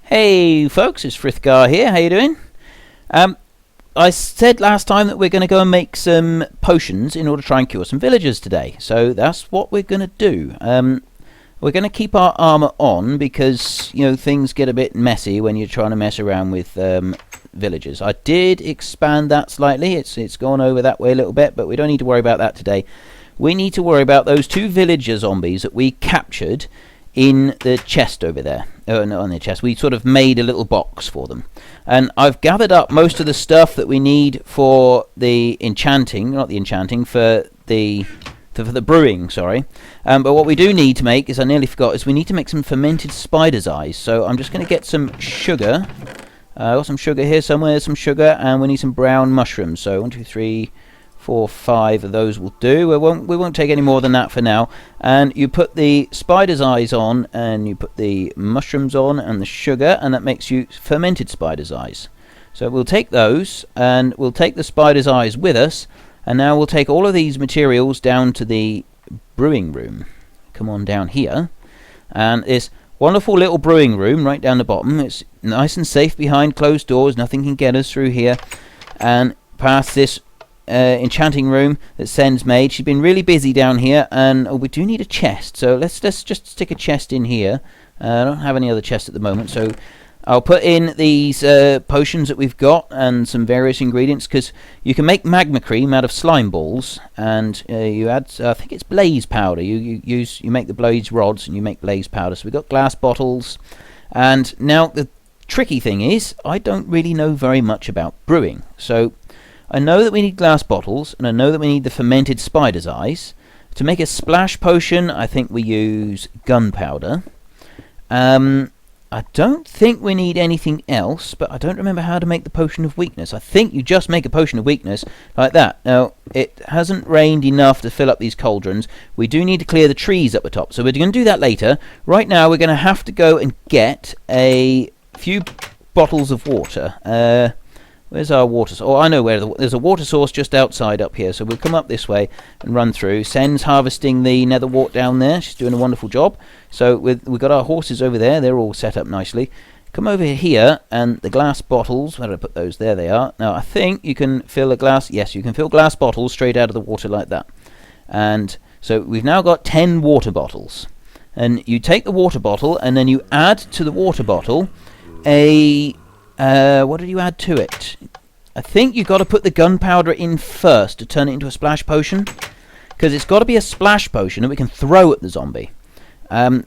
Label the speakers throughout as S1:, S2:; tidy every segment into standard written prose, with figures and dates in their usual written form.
S1: Hey folks, it's Frithgar here. How you doing? I said last time that we're going to go and make some potions in order to try and cure some villagers today. So that's what we're going to do. We're going to keep our armor on because, you know, things get a bit messy when you're trying to mess around with villagers. I did expand that slightly. It's gone over that way a little bit, but we don't need to worry about that today. We need to worry about those two villager zombies that we captured in the chest over there. Oh, not on the chest. We sort of made a little box for them. And I've gathered up most of the stuff that we need for the enchanting, not the enchanting, for the brewing, sorry. But what we do need to make, is I nearly forgot, is we need to make some fermented spider's eyes. So I'm just going to get some sugar. I've got some sugar here somewhere, some sugar, and we need some brown mushrooms. So 1, 2, 3, 4, 5 of those will do. We won't take any more than that for now. And you put the spider's eyes on, and you put the mushrooms on, and the sugar, and that makes you fermented spider's eyes. So we'll take those, and we'll take the spider's eyes with us, and now we'll take all of these materials down to the brewing room. Come on down here, and this wonderful little brewing room right down the bottom. It's nice and safe behind closed doors. Nothing can get us through here. And past this enchanting room that Sen's made. She's been really busy down here, and we do need a chest, so let's just stick a chest in here. I don't have any other chests at the moment, so I'll put in these potions that we've got and some various ingredients, because you can make magma cream out of slime balls, and you add I think it's blaze powder. You make the blaze rods and you make blaze powder. So we've got glass bottles, and now the tricky thing is I don't really know very much about brewing. So I know that we need glass bottles, and I know that we need the fermented spider's eyes. To make a splash potion, I think we use gunpowder. I don't think we need anything else, but I don't remember how to make the potion of weakness. I think you just make a potion of weakness like that. Now, it hasn't rained enough to fill up these cauldrons. We do need to clear the trees up the top, so we're going to do that later. Right now, we're going to have to go and get a few bottles of water. Where's our water source? Oh, I know where. There's a water source just outside up here. So we'll come up this way and run through. Sen's harvesting the nether wart down there. She's doing a wonderful job. So we've got our horses over there. They're all set up nicely. Come over here, and the glass bottles. Where did I put those? There they are. Now, I think you can fill a glass. Yes, you can fill glass bottles straight out of the water like that. And so we've now got 10 water bottles. And you take the water bottle, and then you add to the water bottle a... what did you add to it? I think you've got to put the gunpowder in first to turn it into a splash potion, because it's got to be a splash potion that we can throw at the zombie.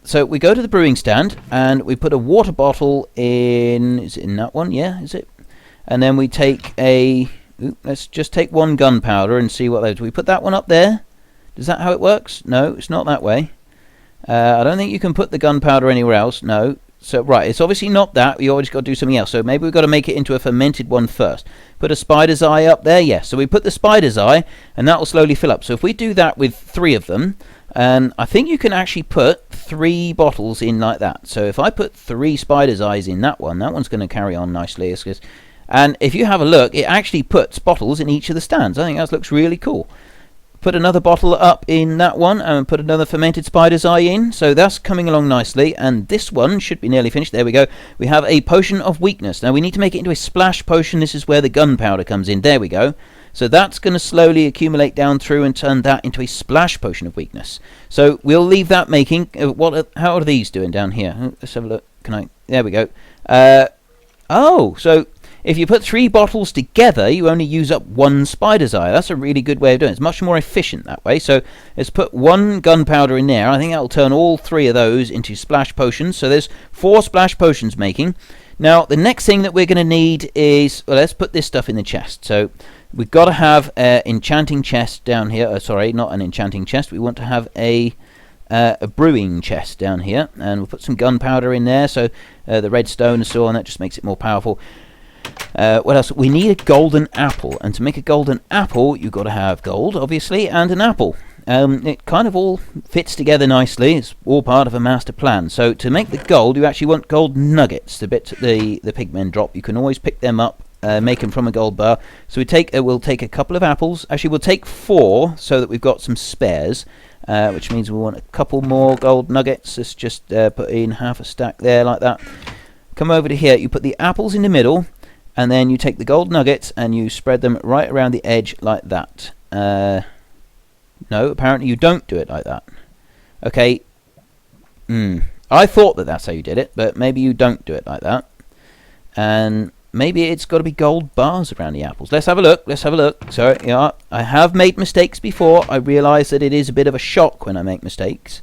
S1: So we go to the brewing stand, and we put a water bottle in. Is it in that one? Yeah, is it? And then we take let's just take one gunpowder and see what those. Do we put that one up there? Is that how it works? No, it's not that way. I don't think you can put the gunpowder anywhere else. No. So, right, it's obviously not that. You always got to do something else. So maybe we've got to make it into a fermented one first. Put a spider's eye up there. Yes. So we put the spider's eye, and that will slowly fill up. So if we do that with 3 of them, and I think you can actually put 3 bottles in like that. So if I put 3 spider's eyes in that one's going to carry on nicely. And if you have a look, it actually puts bottles in each of the stands. I think that looks really cool. Put another bottle up in that one, and put another fermented spider's eye in. So that's coming along nicely, and this one should be nearly finished. There we go. We have a potion of weakness. Now we need to make it into a splash potion. This is where the gunpowder comes in. There we go. So that's going to slowly accumulate down through and turn that into a splash potion of weakness. So we'll leave that making. How are these doing down here? Let's have a look. There we go. So if you put 3 bottles together, you only use up 1 spider's eye. That's a really good way of doing it. It's much more efficient that way. So let's put 1 gunpowder in there. I think that will turn all 3 of those into splash potions. So there's 4 splash potions making. Now, the next thing that we're going to need is... Well, let's put this stuff in the chest. So we've got to have an enchanting chest down here. Sorry, not an enchanting chest. We want to have a brewing chest down here. And we'll put some gunpowder in there. So the redstone and so on, that just makes it more powerful. What else? We need a golden apple, and to make a golden apple you've got to have gold, obviously, and an apple. It kind of all fits together nicely. It's all part of a master plan. So to make the gold, you actually want gold nuggets, the bits that the pigmen drop. You can always pick them up, make them from a gold bar. So we'll take a couple of apples. Actually, we'll take 4 so that we've got some spares, which means we want a couple more gold nuggets. Let's just put in half a stack there like that. come over to here, you put the apples in the middle, and then you take the gold nuggets and you spread them right around the edge like that. No, apparently you don't do it like that. Okay. I thought that that's how you did it, but maybe you don't do it like that. And maybe it's got to be gold bars around the apples. Let's have a look. So, yeah, I have made mistakes before. I realise that it is a bit of a shock when I make mistakes.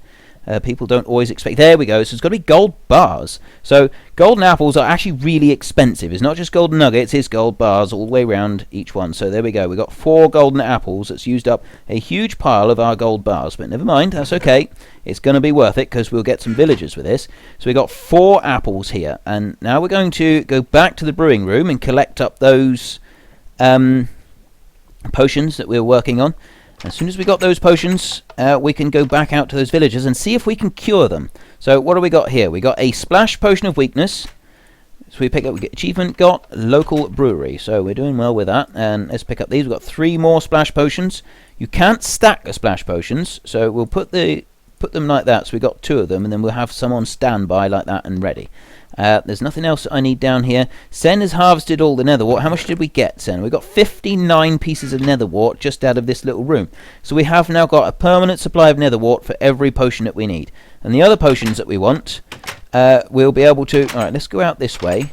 S1: People don't always expect... There we go. So it's got to be gold bars. So golden apples are actually really expensive. It's not just golden nuggets. It's gold bars all the way around each one. So there we go. We've got 4 golden apples. That's used up a huge pile of our gold bars. But never mind. That's okay. It's going to be worth it because we'll get some villagers with this. So we've got 4 apples here. And now we're going to go back to the brewing room and collect up those potions that we're working on. As soon as we got those potions, we can go back out to those villagers and see if we can cure them. So what do we got here? We got a splash potion of weakness. So we pick up, we get achievement, got local brewery. So we're doing well with that. And let's pick up these. We've got 3 more splash potions. You can't stack the splash potions, so we'll put them like that. So we got 2 of them, and then we'll have some on standby like that and ready. There's nothing else I need down here. Sen has harvested all the nether wart. How much did we get, Sen? We got 59 pieces of nether wart just out of this little room. So we have now got a permanent supply of nether wart for every potion that we need. And the other potions that we want, we'll be able to... Alright, let's go out this way.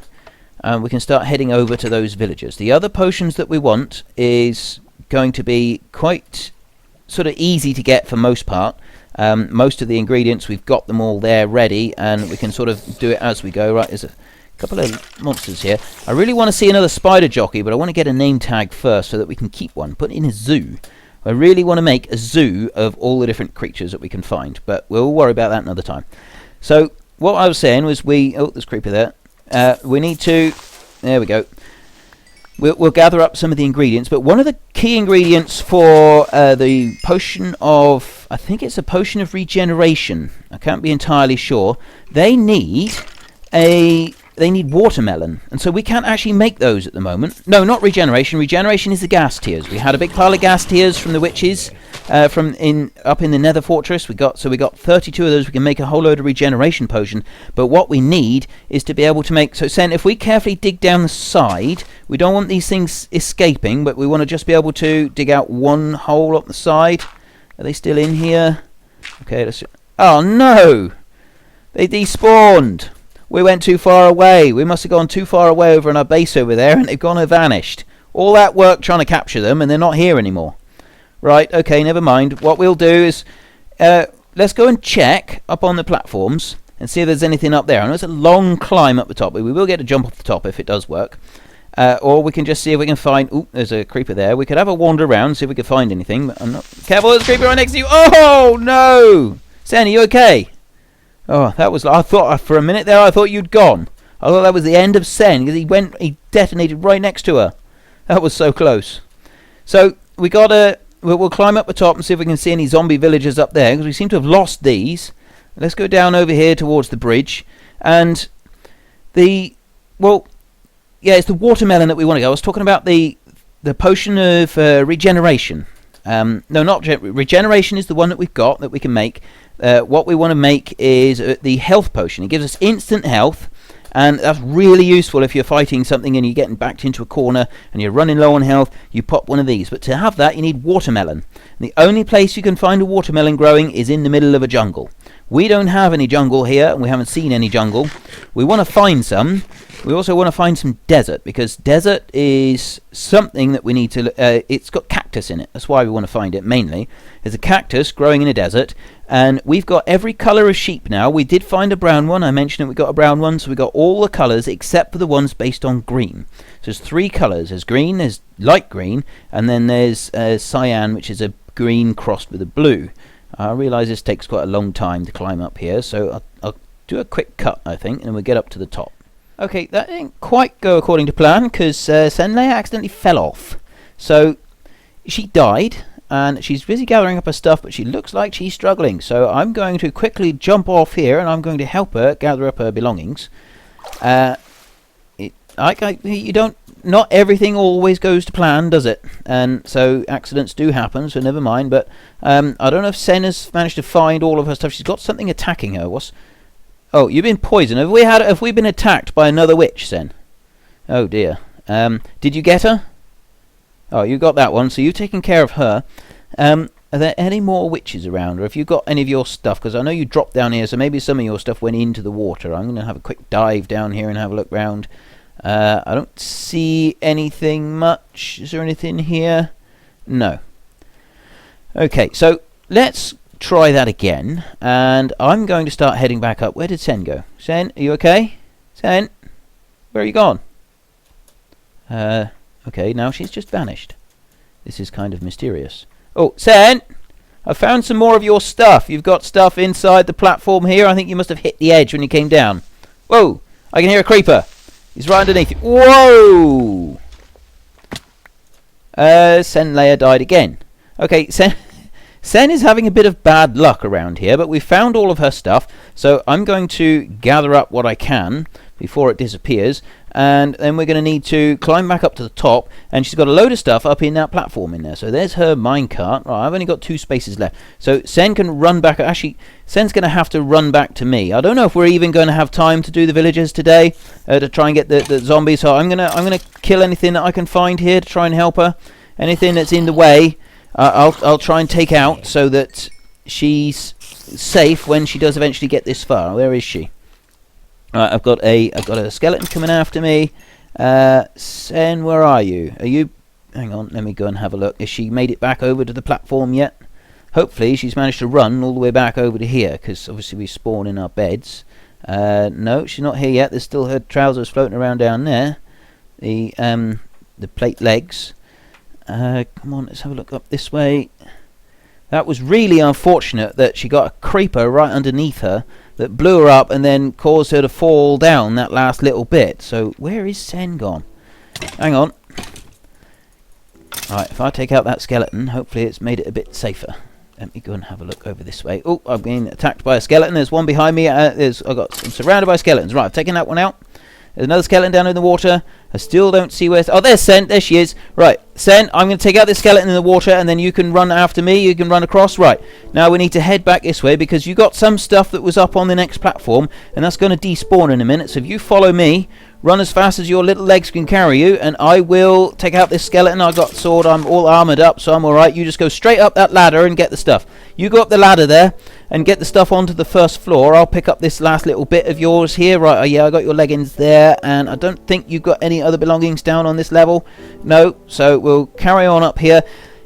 S1: And we can start heading over to those villagers. The other potions that we want is going to be quite sort of easy to get for most part. Most of the ingredients, we've got them all there ready, and we can sort of do it as we go. Right, there's a couple of monsters here. I really want to see another spider jockey, but I want to get a name tag first so that we can keep one. Put it in a zoo. I really want to make a zoo of all the different creatures that we can find, but we'll worry about that another time. So what I was saying was oh, there's a creeper there. We need to... There we go. We'll gather up some of the ingredients, but one of the key ingredients for the potion of... I think it's a potion of regeneration. I can't be entirely sure. They need watermelon, and so we can't actually make those at the moment. No, not regeneration. Regeneration is the ghast tears. We had a big pile of ghast tears from the witches up in the Nether Fortress. We got 32 of those. We can make a whole load of regeneration potion. But what we need is to be able to make... So, Sen, if we carefully dig down the side, we don't want these things escaping, but we want to just be able to dig out one hole up the side. Are they still in here? Okay, let's... Oh, no! They despawned! We went too far away. We must have gone too far away over in our base over there, and they've gone and vanished. All that work trying to capture them, and they're not here anymore. Right, okay, never mind. What we'll do is... let's go and check up on the platforms and see if there's anything up there. I know it's a long climb up the top, but we will get a jump off the top if it does work. Or we can just see if we can find... Ooh, there's a creeper there. We could have a wander around, see if we can find anything. But I'm not... Careful, there's a creeper right next to you. Oh, no! Sen, are you okay? Oh, that was... I thought... For a minute there, I thought you'd gone. I thought that was the end of Sen, because he detonated right next to her. That was so close. So, we got to... We'll climb up the top and see if we can see any zombie villagers up there, because we seem to have lost these. Let's go down over here towards the bridge. And the... Well... Yeah, it's the watermelon that we want to go. I was talking about the potion of regeneration. No, not regeneration is the one that we've got that we can make. What we want to make is the health potion. It gives us instant health, and that's really useful if you're fighting something and you're getting backed into a corner and you're running low on health. You pop one of these. But to have that, you need watermelon. And the only place you can find a watermelon growing is in the middle of a jungle. We don't have any jungle here, and we haven't seen any jungle. We want to find some. We also want to find some desert, because desert is something that we need to... it's got cactus in it. That's why we want to find it, mainly. There's a cactus growing in a desert, and we've got every colour of sheep now. We did find a brown one. I mentioned that we got a brown one, so we got all the colours except for the ones based on green. So there's 3 colours. There's green, there's light green, and then there's cyan, which is a green crossed with a blue. I realise this takes quite a long time to climb up here, so I'll do a quick cut, I think, and we'll get up to the top. Okay, that didn't quite go according to plan, because Senlei accidentally fell off. So, she died, and she's busy gathering up her stuff, but she looks like she's struggling. So I'm going to quickly jump off here, and I'm going to help her gather up her belongings. Not everything always goes to plan, does it? And so accidents do happen, so never mind. But I don't know if Sen has managed to find all of her stuff. She's got something attacking her. Oh, you've been poisoned. Have we been attacked by another witch then? Oh dear. Did you get her? Oh, you got that one. So you've taken care of her. Are there any more witches around, or have you got any of your stuff? Because I know you dropped down here, so maybe some of your stuff went into the water. I'm going to have a quick dive down here and have a look round. I don't see anything much. Is there anything here? No. Okay, so let's try that again, and I'm going to start heading back up. Where did Sen go? Sen, are you okay? Sen, where are you gone? Okay, now she's just vanished. This is kind of mysterious. Oh, Sen, I found some more of your stuff. You've got stuff inside the platform here. I think you must have hit the edge when you came down. Whoa, I can hear a creeper. He's right underneath you. Whoa! Sen Leia died again. Okay, Sen is having a bit of bad luck around here, but we found all of her stuff, so I'm going to gather up what I can before it disappears, and then we're going to need to climb back up to the top, and she's got a load of stuff up in that platform in there. So there's her minecart. Right, I've only got 2 spaces left, so Sen can run back. Actually, Sen's going to have to run back to me. I don't know if we're even going to have time to do the villagers today to try and get the zombies, so I'm gonna kill anything that I can find here to try and help her. Anything that's in the way, I'll try and take out so that she's safe when she does eventually get this far. Where is she? Right, I've got a skeleton coming after me. Sen, where are you? Are you? Hang on, let me go and have a look. Has she made it back over to the platform yet? Hopefully, she's managed to run all the way back over to here, because obviously we spawn in our beds. No, she's not here yet. There's still her trousers floating around down there. The plate legs. Come on, let's have a look up this way. That was really unfortunate that she got a creeper right underneath her that blew her up and then caused her to fall down that last little bit. So where is Sen gone? Hang on. Alright, if I take out that skeleton, hopefully it's made it a bit safer. Let me go and have a look over this way. Oh, I've been attacked by a skeleton. There's one behind me. I'm surrounded by skeletons. Right, I've taken that one out. There's another skeleton down in the water. I still don't see where... Oh, there's Sen. There she is. Right, Sen, I'm going to take out this skeleton in the water, and then you can run after me. You can run across. Right, now we need to head back this way, because you got some stuff that was up on the next platform, and that's going to despawn in a minute. So if you follow me, run as fast as your little legs can carry you, and I will take out this skeleton. I've got sword. I'm all armoured up, so I'm alright. You just go straight up that ladder and get the stuff. You go up the ladder there and get the stuff onto the first floor. I'll pick up this last little bit of yours here. Right, yeah, I got your leggings there, and I don't think you've got any other belongings down on this level. No, so we'll carry on up here.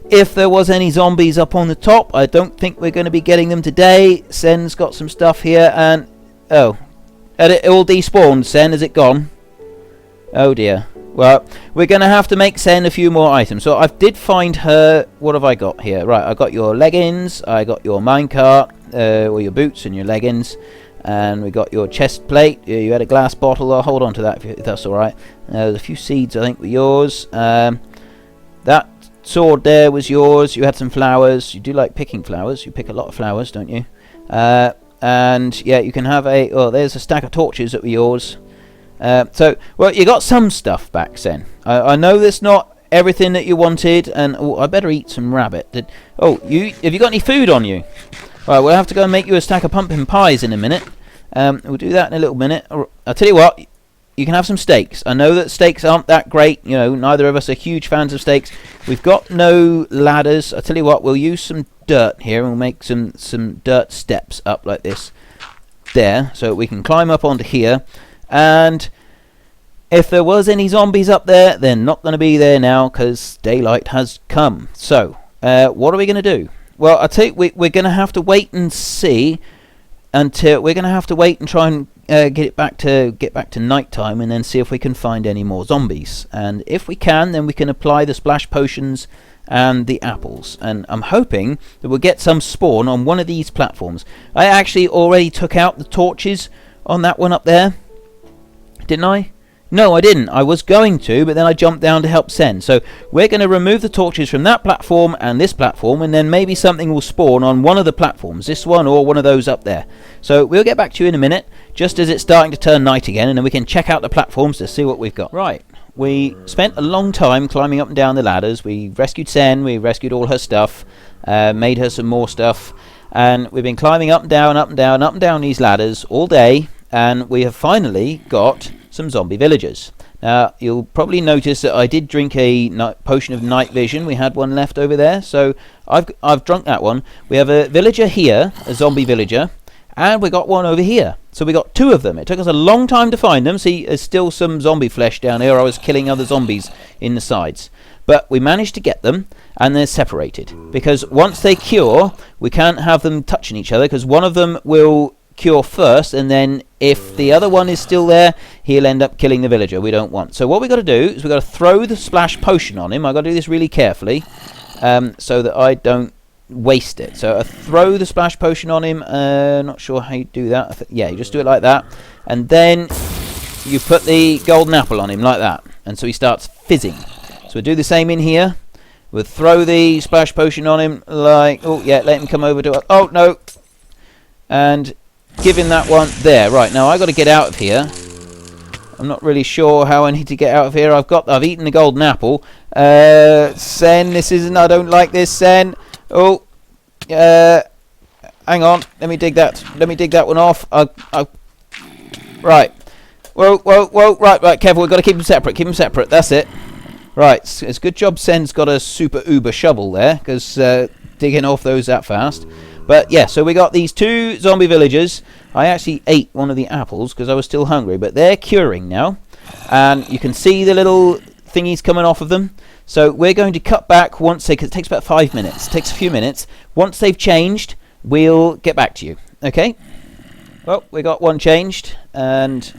S1: If there was any zombies up on the top, I don't think we're going to be getting them today. Sen's got some stuff here, and... Oh, had it all despawned, Sen? Is it gone? Oh dear. Well, we're going to have to make Sen a few more items. So I did find her... What have I got here? Right, I got your leggings, I got your minecart, or your boots and your leggings, and we got your chest plate. You had a glass bottle. I'll hold on to that if that's alright. There's a few seeds, I think, were yours. That sword there was yours. You had some flowers. You do like picking flowers. You pick a lot of flowers, don't you? And yeah, you can have a... Oh, there's a stack of torches that were yours. So, well, you got some stuff back, Sen. I know that's not everything that you wanted, and I better eat some rabbit. Have you got any food on you? Right, we'll have to go and make you a stack of pumpkin pies in a minute. We'll do that in a little minute. I'll tell you what, you can have some steaks. I know that steaks aren't that great. You know, neither of us are huge fans of steaks. We've got no ladders. I'll tell you what, we'll use some dirt here, and we'll make some dirt steps up like this. There, so we can climb up onto here. And if there was any zombies up there, they're not going to be there now, because daylight has come. So, what are we going to do? Well, I tell you, we're going to have to wait and see until we're going to have to wait and try and get back to night time, and then see if we can find any more zombies. And if we can, then we can apply the splash potions and the apples. And I'm hoping that we'll get some spawn on one of these platforms. I actually already took out the torches on that one up there. Didn't I? No, I didn't. I was going to, but then I jumped down to help Sen. So we're going to remove the torches from that platform and this platform, and then maybe something will spawn on one of the platforms, this one or one of those up there. So we'll get back to you in a minute, just as it's starting to turn night again, and then we can check out the platforms to see what we've got. Right. We spent a long time climbing up and down the ladders. We rescued Sen, we rescued all her stuff, made her some more stuff, and we've been climbing up and down, up and down, up and down these ladders all day. and we have finally got some zombie villagers. Now, you'll probably notice that I did drink a potion of night vision. We had one left over there, so I've drunk that one. We have a villager here, a zombie villager, and we got one over here. So we got 2 of them. It took us a long time to find them. See, there's still some zombie flesh down here. I was killing other zombies in the sides. But we managed to get them, and they're separated. Because once they cure, we can't have them touching each other, because one of them will cure first, and then if the other one is still there, he'll end up killing the villager we don't want. So what we've got to do is we've got to throw the splash potion on him. I've got to do this really carefully, so that I don't waste it. So I throw the splash potion on him. Not sure how you do that. Yeah, you just do it like that, and then you put the golden apple on him like that, and so he starts fizzing. So we'll do the same in here. We'll throw the splash potion on him like, oh yeah, let him come over to us. Oh no, and give him that one there. Right, now I've got to get out of here. I'm not really sure how I need to get out of here. I've eaten the golden apple. Sen, this isn't, I don't like this, Sen. Oh, hang on. Let me dig that one off. Right. Whoa. Right, Kev, we've got to keep them separate. That's it. Right, it's a good job Sen's got a super uber shovel there, because digging off those that fast. But yeah, so we got these 2 zombie villagers. I actually ate one of the apples because I was still hungry, but they're curing now. And you can see the little thingies coming off of them. So we're going to cut back once because it takes about 5 minutes. It takes a few minutes. Once they've changed, we'll get back to you. Okay? Well, we got one changed, and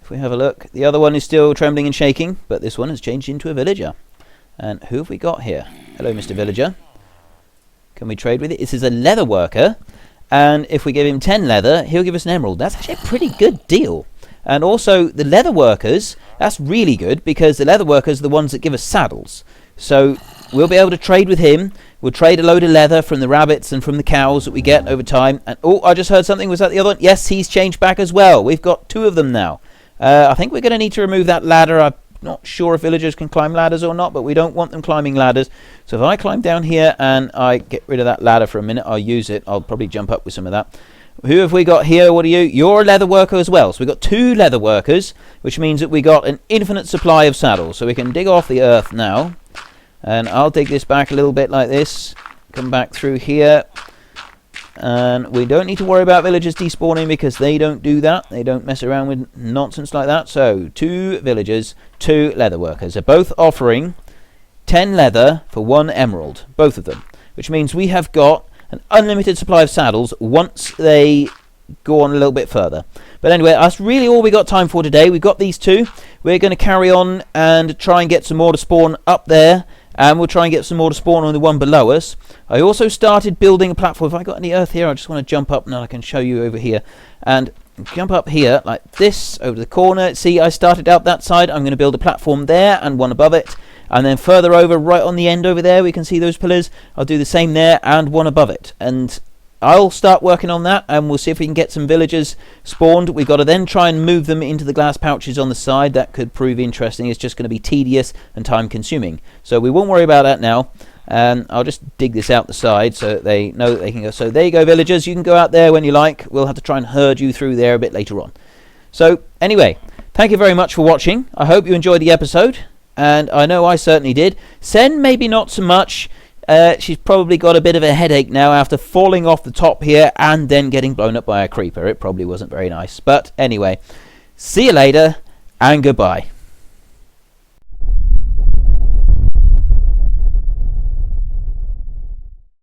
S1: if we have a look, the other one is still trembling and shaking, but this one has changed into a villager. And who have we got here? Hello, Mr. Villager. Can we trade with it? This is a leather worker, and if we give him 10 leather, he'll give us an emerald. That's actually a pretty good deal. And also, the leather workers, that's really good, because the leather workers are the ones that give us saddles. So we'll be able to trade with him. We'll trade a load of leather from the rabbits and from the cows that we get over time. And oh, I just heard something. Was that the other one? Yes, he's changed back as well. We've got 2 of them now. I think we're going to need to remove that ladder. I'm not sure if villagers can climb ladders or not, but we don't want them climbing ladders. So if I climb down here and I get rid of that ladder for a minute, I'll use it. I'll probably jump up with some of that. Who have we got here? What are you? You're a leather worker as well. So we've got 2 leather workers, which means that we got an infinite supply of saddles. So we can dig off the earth now. And I'll dig this back a little bit like this. Come back through here. And we don't need to worry about villagers despawning because they don't do that. They don't mess around with nonsense like that. So 2 villagers, 2 leather workers. They're both offering 10 leather for 1 emerald. Both of them. Which means we have got an unlimited supply of saddles once they go on a little bit further. But anyway, that's really all we got time for today. We've got these 2. We're going to carry on and try and get some more to spawn up there. And we'll try and get some more to spawn on the one below us. I also started building a platform. If I got any earth here, I just want to jump up and I can show you over here. And jump up here like this over the corner. See, I started out that side. I'm going to build a platform there and one above it. And then further over, right on the end over there, we can see those pillars. I'll do the same there and one above it. And I'll start working on that, and we'll see if we can get some villagers spawned. We've got to then try and move them into the glass pouches on the side. That could prove interesting. It's just going to be tedious and time consuming. So we won't worry about that now. And I'll just dig this out the side so that they know that they can go. So there you go, villagers. You can go out there when you like. We'll have to try and herd you through there a bit later on. So anyway, thank you very much for watching. I hope you enjoyed the episode. And I know I certainly did. Sen, maybe not so much. She's probably got a bit of a headache now after falling off the top here and then getting blown up by a creeper. It probably wasn't very nice. But anyway, see you later and goodbye.